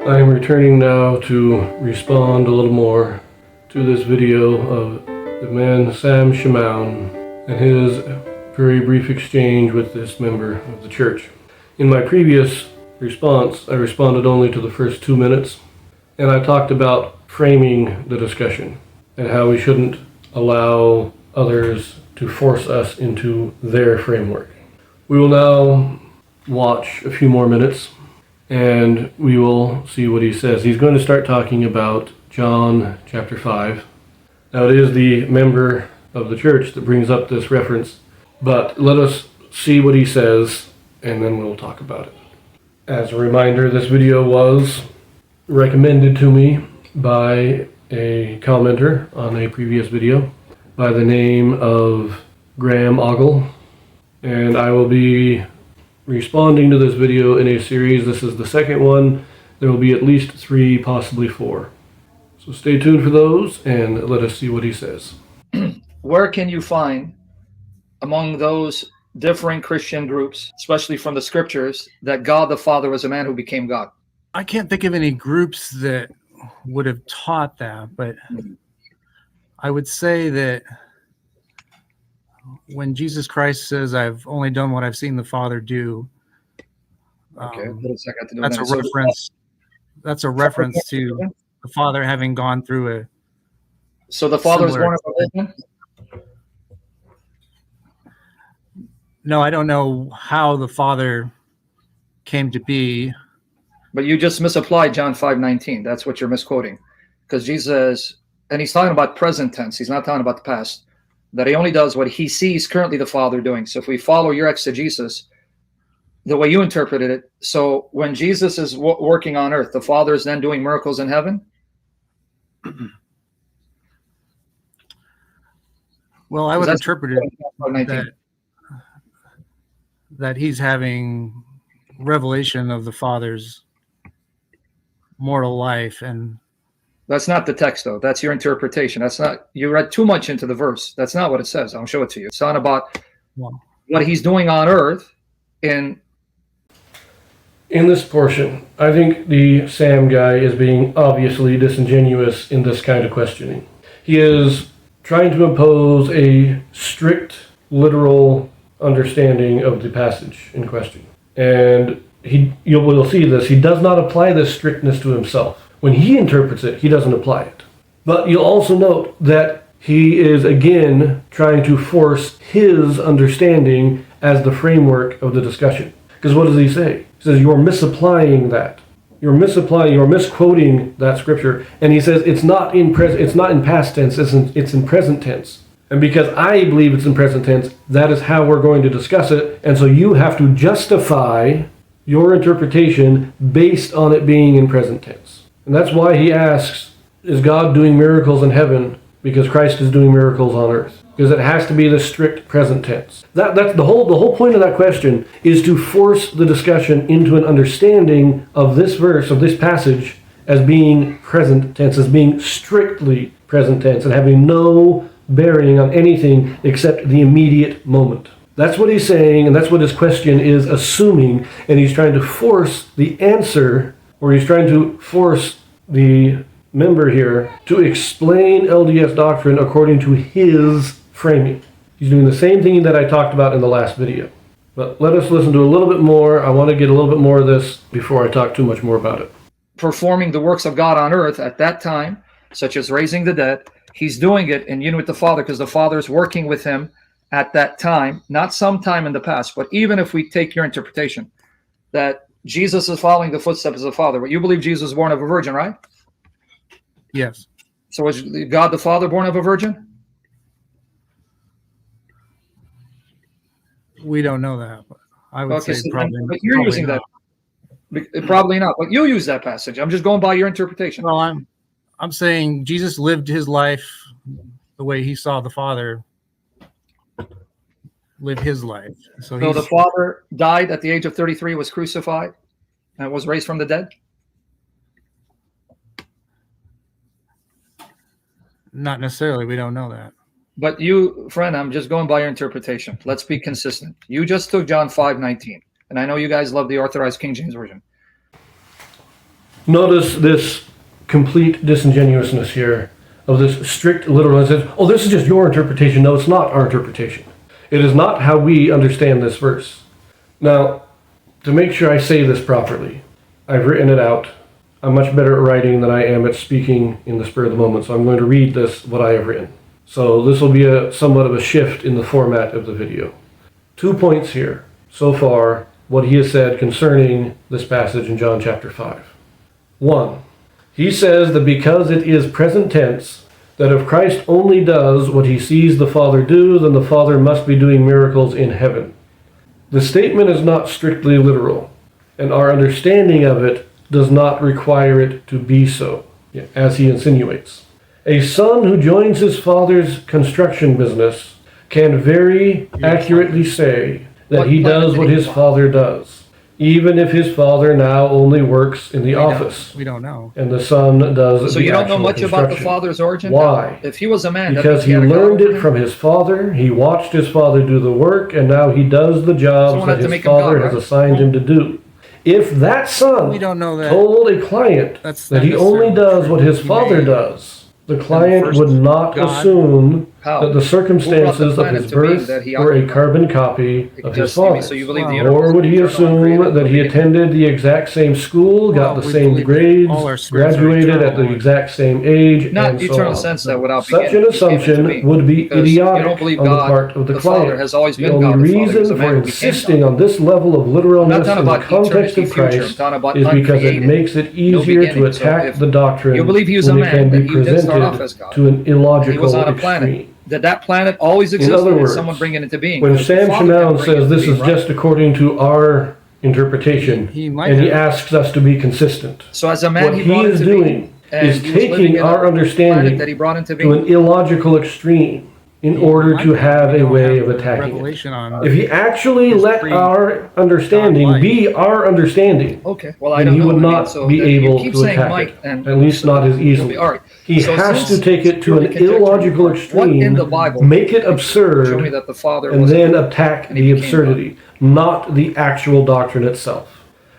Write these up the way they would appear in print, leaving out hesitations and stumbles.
I am returning now to respond a little more to this video of the man Sam Shamoun and his very brief exchange with this member of the church. In my previous response, I responded only to the first 2 minutes, and I talked about framing the discussion and how we shouldn't allow others to force us into their framework. We will now watch a few more minutes and we will see what he says. He's going to start talking about John chapter 5. Now it is the member of the church that brings up this reference, but let us see what he says and then we'll talk about it. As a reminder, this video was recommended to me by a commenter on a previous video by the name of Graham Ogle, and I will be responding to this video in a series. This is the second one. There will be at least 3, possibly 4. So stay tuned for those and let us see what he says. Where can you find among those differing Christian groups, especially from the scriptures, that God the Father was a man who became God? I can't think of any groups that would have taught that, but I would say that when Jesus Christ says, "I've only done what I've seen the Father do," that's a reference. That's a reference to the Father having gone through a. So the Father was born of a virgin? No, I don't know how the Father came to be. But you just misapplied John 5:19. That's what you're misquoting, because Jesus, and he's talking about present tense. He's not talking about the past. That he only does what he sees currently the Father doing. So if we follow your exegesis, the way you interpreted it, so when Jesus is working on earth, the Father is then doing miracles in heaven? Well, I would interpret it that he's having revelation of the Father's mortal life, and that's not the text, though. That's your interpretation. That's not, you read too much into the verse. That's not what it says. I'll show it to you. It's not about what he's doing on earth. In this portion, I think the Sam guy is being obviously disingenuous in this kind of questioning. He is trying to impose a strict, literal understanding of the passage in question. And you'll see this. He does not apply this strictness to himself. When he interprets it, he doesn't apply it. But you'll also note that he is again trying to force his understanding as the framework of the discussion. Because what does he say? He says, you're misapplying that. You're misquoting that scripture. And he says it's not in past tense, it's in present tense. And because I believe it's in present tense, that is how we're going to discuss it. And so you have to justify your interpretation based on it being in present tense. And that's why he asks, is God doing miracles in heaven? Because Christ is doing miracles on earth. Because it has to be the strict present tense. That's the whole point of that question, is to force the discussion into an understanding of this verse, of this passage, as being present tense, as being strictly present tense, and having no bearing on anything except the immediate moment. That's what he's saying, and that's what his question is assuming, and he's trying to force the answer, or he's trying to force the member here to explain LDS doctrine according to his framing. He's doing the same thing that I talked about in the last video. But let us listen to a little bit more. I want to get a little bit more of this before I talk too much more about it. Performing the works of God on earth at that time, such as raising the dead, he's doing it in union with the Father because the Father is working with him at that time, not sometime in the past. But even if we take your interpretation that Jesus is following the footsteps of the Father, but you believe Jesus was born of a virgin, right? Yes. So was God the Father born of a virgin? We don't know that. But I would say so probably. But you're using not. that. Probably not. But you use that passage. I'm just going by your interpretation. Well, I'm saying Jesus lived his life the way he saw the Father live his life. So the Father died at the age of 33, was crucified, and was raised from the dead? Not necessarily. We don't know that. But you, friend, I'm just going by your interpretation. Let's be consistent. You just took John 5:19, and I know you guys love the Authorized King James Version. Notice this complete disingenuousness here of this strict literalism. Oh, this is just your interpretation. No, it's not our interpretation. It is not how we understand this verse. Now, to make sure I say this properly, I've written it out. I'm much better at writing than I am at speaking in the spur of the moment, so I'm going to read this, what I have written. So this will be somewhat of a shift in the format of the video. 2 points here, so far, what he has said concerning this passage in John chapter 5. 1. He says that because it is present tense, that if Christ only does what he sees the Father do, then the Father must be doing miracles in heaven. The statement is not strictly literal, and our understanding of it does not require it to be so, as he insinuates. A son who joins his father's construction business can very accurately say that he does what his father does, even if his father now only works in the office. We don't know. And the son does So the you don't know actual much about the construction. Father's origin? Why? If he was a man, Because he learned it from his father, he watched his father do the work, and now he does the jobs Someone that had to his make him God, father right? has assigned him to do. If that son We don't know that. told a client That's that not he only necessarily does true. what his He father may- does, the client first would not God- assume How? that the circumstances of planet his to being birth that he were a occupied? carbon copy of his father's. So you believe the Well, universe Or would he is eternal, assume uncreated, that he attended the exact same school, got Well, the we same believe that grades, all our spirits are graduated at the eternal. exact same age, Not and so eternal on? sense that without Such beginning, an he came into assumption being. would be Because you don't idiotic believe on the God, part of the the Father, client. has always The been only God the Father. He was reason a man for who became insisting God. on this level of I'm literalness not talking in the about context eternity of future. I'm Christ talking about is because it uncreated. makes it No easier to beginning. So attack if the doctrine you believe he was a when it man, can then be he did start off as presented God. to an And he illogical was on a planet. extreme. Did that planet always In exist? other Or did words, someone bring it into being? When Because the Sam Father didn't Shamoun bring it says into this being, is right? just according to our interpretation, He might and he have. asks us to be consistent. So as a man, What he he brought is into being. doing And is he was living taking in our a planet understanding that he brought into to an being. illogical extreme in He order might to have. have We a don't way have of the attacking it. revelation on If he actually his let our understanding God-like. be our understanding, Okay, well, I then don't he know. would I mean, not so be then you able keep to saying attack might, it, and at least not as easily. all right. He So has since to take it to purely an conjecture, illogical what in extreme, the Bible make it show me absurd, that the Father and was then attack and he the became absurdity, not the actual doctrine itself.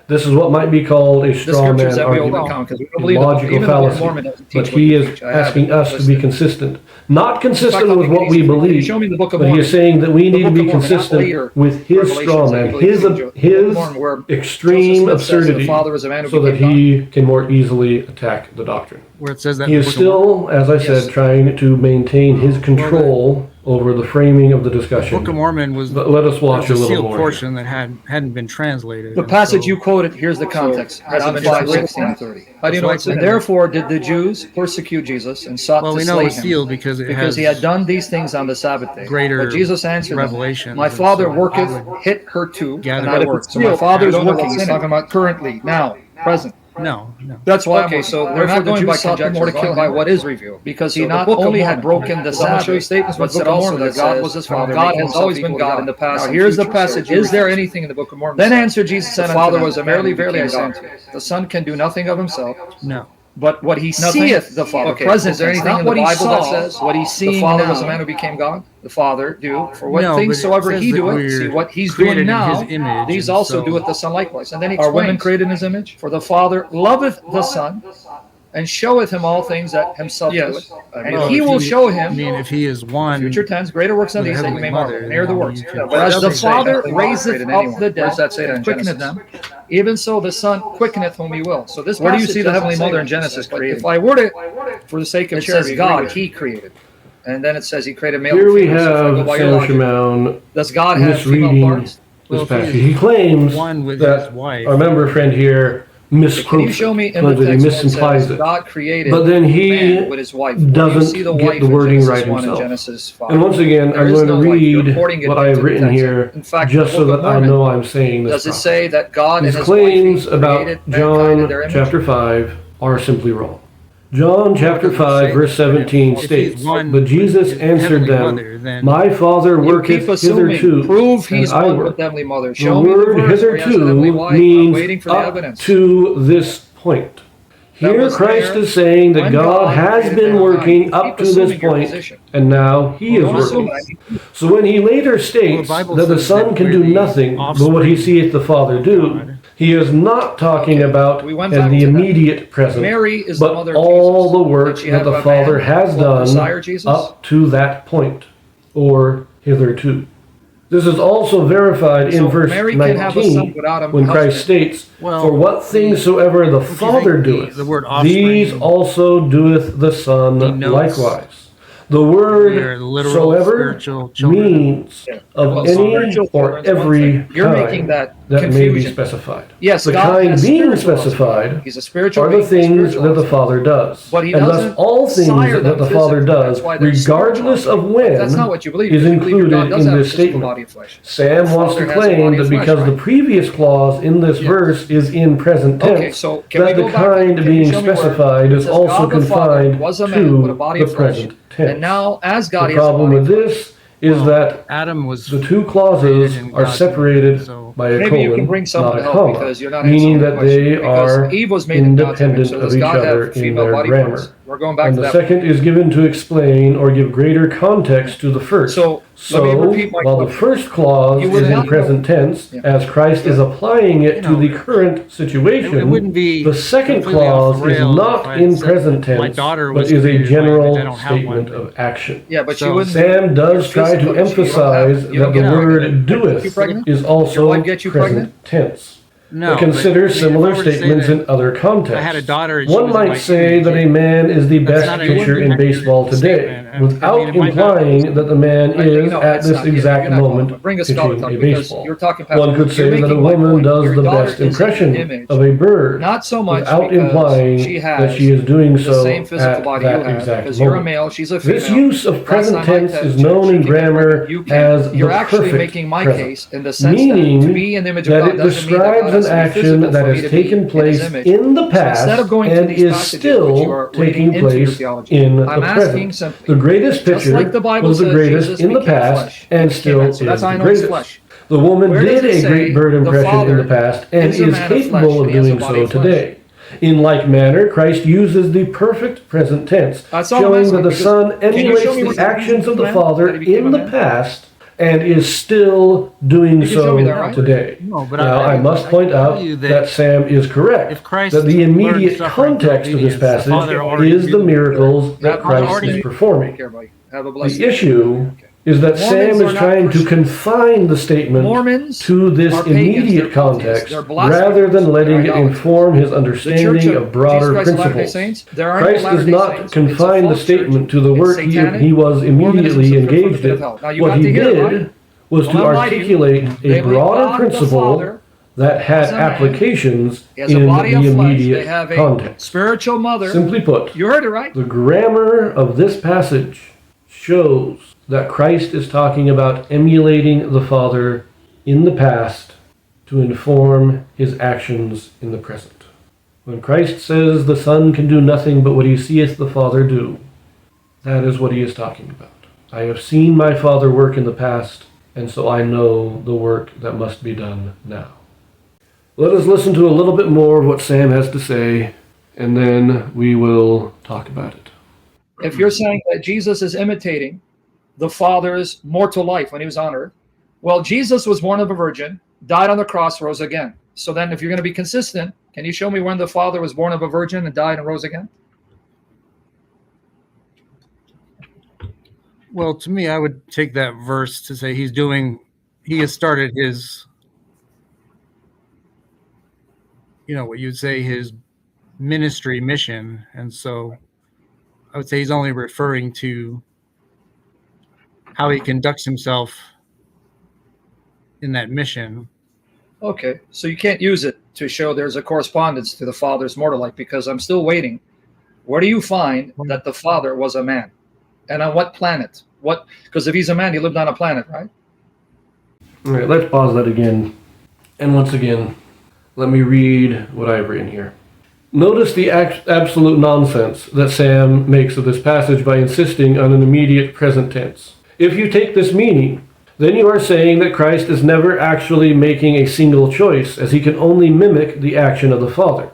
This is what might be called a the straw scriptures man that we argument, overcome because we don't a believe logical even the Book of fallacy. Mormon doesn't But teach what he you is teach. I have asking it us to be listed. consistent. Not consistent I'll with make what it we easy for you. believe, Show me the Book of but he Mormon. is saying that we The need to Book be of Mormon, not consistent later with his revelations straw that you man, believe his, in the Book of his Mormon, where extreme Joseph Smith says the absurdity, Father was a man who so that became he can more easily attack the doctrine. where it says that He in the is Book of Mormon. still, as I said, Yes. trying to maintain his control over the framing of the The discussion. Book of Mormon was But let us watch a the little sealed more. portion that hadn't been translated. The and passage so- you quoted, here's the context. John it's 5, great. 16 and 30. How do you know it's in And there? therefore did the Jews persecute Jesus and sought Well, to we know slay it's him sealed because it because has he had done these things on the Sabbath day. greater But Jesus answered them, revelations, my and Father so worketh, I would hit her too, gather and I that work. it's So my sealed. Father's I don't know working. what's He's in it. talking about currently, now, present. No. That's why Okay, I'm so so we're not going by sought the more to conjecture, kill by him by what is revealed, because he So the not Book of only had Mormon. broken the So I'm gonna show you Sabbath, statements from but the Book said of also Mormon that that God was his Father. God making has himself always been equal God to in the past Now and here's the future. passage. So you is there referenced. anything in the Book of Mormon? Then that answered Jesus, the said Father unto was them, a man who verily, became I say God? unto you, the Son can do nothing of himself, No. but what he Nothing? seeth the Father. Okay, Present is there tense, anything not in the what he Bible that saw, says what he's seeing the Father now. was a man who became God? The Father do for what No, things but it soever says he that doeth. we're See what he's created doing in now. his image, These and also so- doeth the Son likewise. And then he Are women explains, created in his image? for the Father loveth the Son, and showeth him all things that himself Yes. doeth. I And mean, he if will show him, I mean, if he is one, future tense, greater works than with a these that you heavenly may marvel. mother, And hear the then words. you can- For as the doesn't say Father heavenly mother raiseth created up anyone. the Where does dead that say that in and quickeneth Genesis? them, even so the Son quickeneth whom he will. So this Where do you passage see the doesn't Heavenly say Mother what in it Genesis says, but created? if I word it, For the sake of it charity, says agree God, with you. he created. And then it says he created male Here and we female. So if I go have by your Sam logic, Shamoun does God have female misreading parts? Well, this if he passage. is He claims one with that his wife, our member friend here misquotes Can you show me it, in the that he text where it misimplies says it. God created But then he man with his wife? Where do you doesn't see the get wife the in wording Genesis right 1 and himself. Genesis 5? And once again, There I'm is going to no wife. You're read porting it what I have into the written text. here, In fact, just the so Book of that I Mormon, know I'm saying this does it properly. say that God His and his claims wife about created mankind in John their image? chapter 5 are simply wrong. John chapter doesn't 5 say verse that, but 17 if he's states, one But Jesus with his answered heavenly them, mother, then My Father You worketh keep assuming. hitherto, Prove and he's I one work. with heavenly mother. The Show me the word verse where he has a heavenly hitherto wife. I'm means waiting for the up evidence. to this point. That Here was Christ there is saying that when God God has created been mankind. working You up keep to this assuming your point, position. and now He is Don't assume working. it. So when he later states Well, the Bible that the says Son that can we're do the nothing but what he offspring seeth the Father do, God. He is not talking about We went in back the to that. immediate present, Mary is the but mother of all Jesus. the work Did she that have the a Father man has called done Messiah Jesus? up to that point, or hitherto. This is also verified in So verse Mary can have a son 19, without a when Christ husband. states, Well, "For what things soever the don't you Father think the doeth, word these offspring also doeth the Son denotes likewise." The we are word literal soever spiritual children? means Yeah. of Well, any spiritual or children's one every thing. You're making kind that that may be confusion. specified. Yes, The God kind has being spiritual specified offspring. He's a spiritual are the being, things spiritual that the offspring. Father does. But he And thus doesn't all things sire that them the Father physically. does, That's why they're regardless spiritual of offspring. when, But that's not what you believe. is You believe your God included does in have a this physical statement. body of flesh. Sam The wants to Father has a claim body that of flesh, because the right? previous clause in this Yes. verse is in present tense, Okay, so can we that the go back? kind Can you being show me where specified it is says also God the Father confined was a man with a to body the of flesh, present tense. and now as God The he has a problem body with of flesh. this is Well, that Adam was the two clauses created in are God's separated image, so by a Maybe you can colon, bring someone not to a help comma, because you're not meaning answering the that question. they Because are Eve was made in God's image, independent so of does each God other have in female their body grammar. parts? We're going back And to the that. second is given to explain or give greater context to the first. So, let me repeat my while the question. first clause You is would in not present tense, Yeah. as Christ is applying it You to know, the current situation, it wouldn't be the second completely off clause the is rails not if I in said present that my tense, daughter but was is a created by image. I general don't have statement one, of action. Yeah, but So- you wouldn't. Sam does your try to physical issue, you don't have- emphasize you don't that the get word pregnant. Did you get you doeth pregnant? is Did your also wife get you present pregnant? tense. no. But consider but, I mean, if similar I were to say statements that in other contexts. I had a daughter and she One was in might my say image, that a man is the that's best not an pitcher in accurate baseball today, statement. I mean, without if my daughter implying that the man I think, is no, at that's this not- yeah, exact you're not moment qualified. Bring a scholar pitching talk a because baseball. you're talking past One me. could You're say that a making my woman point. does Your the daughter best is in your impression image. of a bird, Not so much without because implying she has that she is doing the so same physical at body you that have, exact because you're a moment. male, she's a female. This use of Last present time I tense checked, is she known in can get grammar pregnant, you as can't. You're the actually perfect making my present, case in the sense that to meaning be in the image of that God it doesn't mean that God describes has an to be action physical that for me has to be taken in his place image. in the So past instead of going and to these is passages, which you still are taking reading into your place theology, in the I'm asking present. simply, The greatest just pitcher like the Bible was the says greatest Jesus in the became past flesh and when he came still in. So that's is how I the know he's greatest. flesh. The woman Where does did it a say great bird the impression in the Father past and is a is man of flesh capable and of he has a doing body so of flesh? today. In like manner, Christ uses the perfect present tense, That's all I'm showing asking, that the because Son can you show emulates me where the actions of the man, Father that he became in a the man? past and is still doing You can show so me that, right? today. No, but Now, I must I point tell out you that Sam is correct, if Christ that the learned immediate suffering through context of this obedience, the Father passage already is the knew. miracles that Have- Christ already is knew. performing. Take care, buddy. Have a blessed The day. issue is that Mormons Sam are is not trying to Christians. confine the statement Mormons to this are pagans, they're immediate polytheists, context they're blasphemers, rather than letting they're it idolaters. inform his The Church understanding of Jesus broader Christ of Latter-day principles. Saints, there are Christ no does Latter-day not Saints. It's a confine the false statement church. to the It's work satanic. he was Mormonism immediately is a fit for engaged the pit of in. hell. Now, you What got he to hear it, did right? was Don't to I lie to you. articulate They a believe broader God the principle Father that had was a man. applications He has a in body the of flesh. They immediate have a context. spiritual mother. Simply put, You heard it right. the grammar of this passage shows that Christ is talking about emulating the Father in the past to inform his actions in the present. When Christ says the Son can do nothing but what he seeth the Father do, that is what he is talking about. I have seen my Father work in the past, and so I know the work that must be done now. Let us listen to a little bit more of what Sam has to say, and then we will talk about it. If you're saying that Jesus is imitating the Father's mortal life when he was on earth, well, Jesus was born of a virgin, died on the cross, rose again. So then if you're going to be consistent, can you show me when the Father was born of a virgin and died and rose again? Well, to me, I would take that verse to say he has started his, what you'd say his ministry mission. And so I would say he's only referring to how he conducts himself in that mission. Okay, so you can't use it to show there's a correspondence to the Father's mortal life, because I'm still waiting. Where do you find that the Father was a man? And on what planet? Because if he's a man, he lived on a planet, right? All right, let's pause that again. And once again, let me read what I've written here. Notice the absolute nonsense that Sam makes of this passage by insisting on an immediate present tense. If you take this meaning, then you are saying that Christ is never actually making a single choice, as he can only mimic the action of the Father.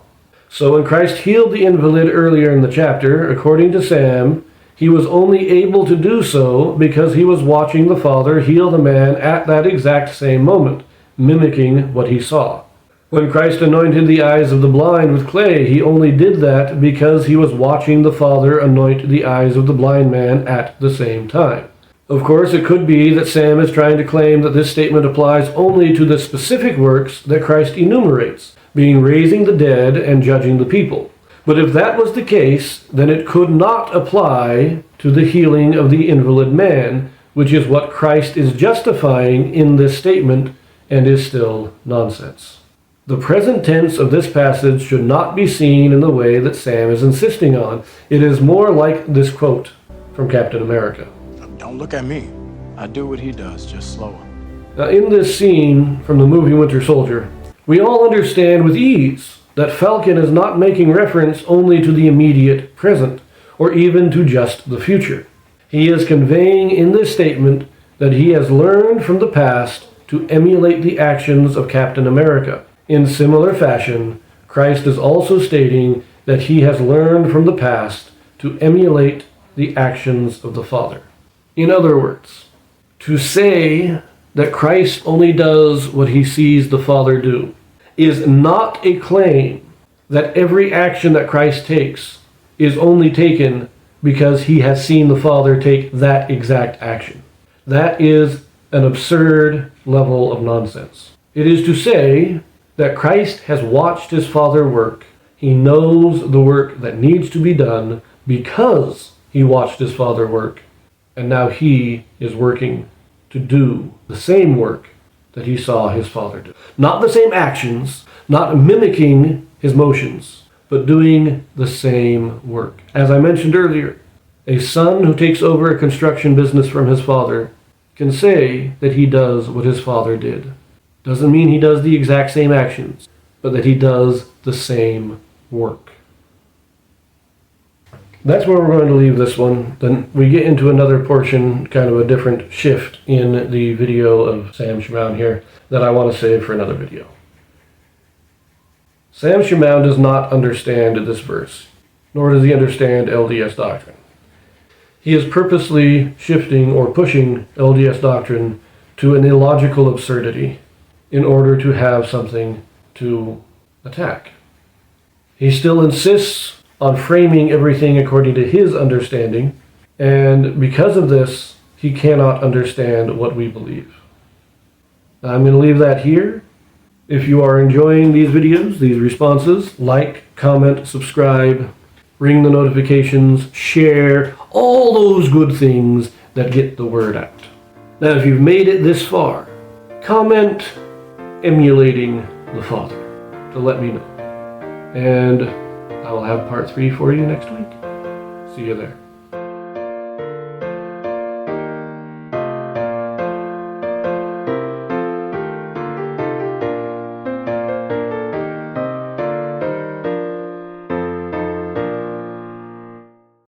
So when Christ healed the invalid earlier in the chapter, according to Sam, he was only able to do so because he was watching the Father heal the man at that exact same moment, mimicking what he saw. When Christ anointed the eyes of the blind with clay, he only did that because he was watching the Father anoint the eyes of the blind man at the same time. Of course, it could be that Sam is trying to claim that this statement applies only to the specific works that Christ enumerates, being raising the dead and judging the people. But if that was the case, then it could not apply to the healing of the invalid man, which is what Christ is justifying in this statement and is still nonsense. The present tense of this passage should not be seen in the way that Sam is insisting on. It is more like this quote from Captain America. Don't look at me. I do what he does, just slower. Now, in this scene from the movie Winter Soldier, we all understand with ease that Falcon is not making reference only to the immediate present, or even to just the future. He is conveying in this statement that he has learned from the past to emulate the actions of Captain America. In similar fashion, Christ is also stating that he has learned from the past to emulate the actions of the Father. In other words, to say that Christ only does what he sees the Father do is not a claim that every action that Christ takes is only taken because he has seen the Father take that exact action. That is an absurd level of nonsense. It is to say that Christ has watched his Father work. He knows the work that needs to be done because he watched his Father work, and now he is working to do the same work that he saw his Father do. Not the same actions, not mimicking his motions, but doing the same work. As I mentioned earlier, a son who takes over a construction business from his father can say that he does what his father did. Doesn't mean he does the exact same actions, but that he does the same work. That's where we're going to leave this one. Then we get into another portion, kind of a different shift in the video of Sam Shamoun here, that I want to save for another video. Sam Shamoun does not understand this verse, nor does he understand LDS doctrine. He is purposely shifting or pushing LDS doctrine to an illogical absurdity in order to have something to attack. He still insists on framing everything according to his understanding, and because of this, he cannot understand what we believe. I'm going to leave that here. If you are enjoying these videos, these responses, like, comment, subscribe, ring the notifications, share, all those good things that get the word out. Now, if you've made it this far, comment emulating the Father to let me know. And I will have part 3 for you next week. See you there.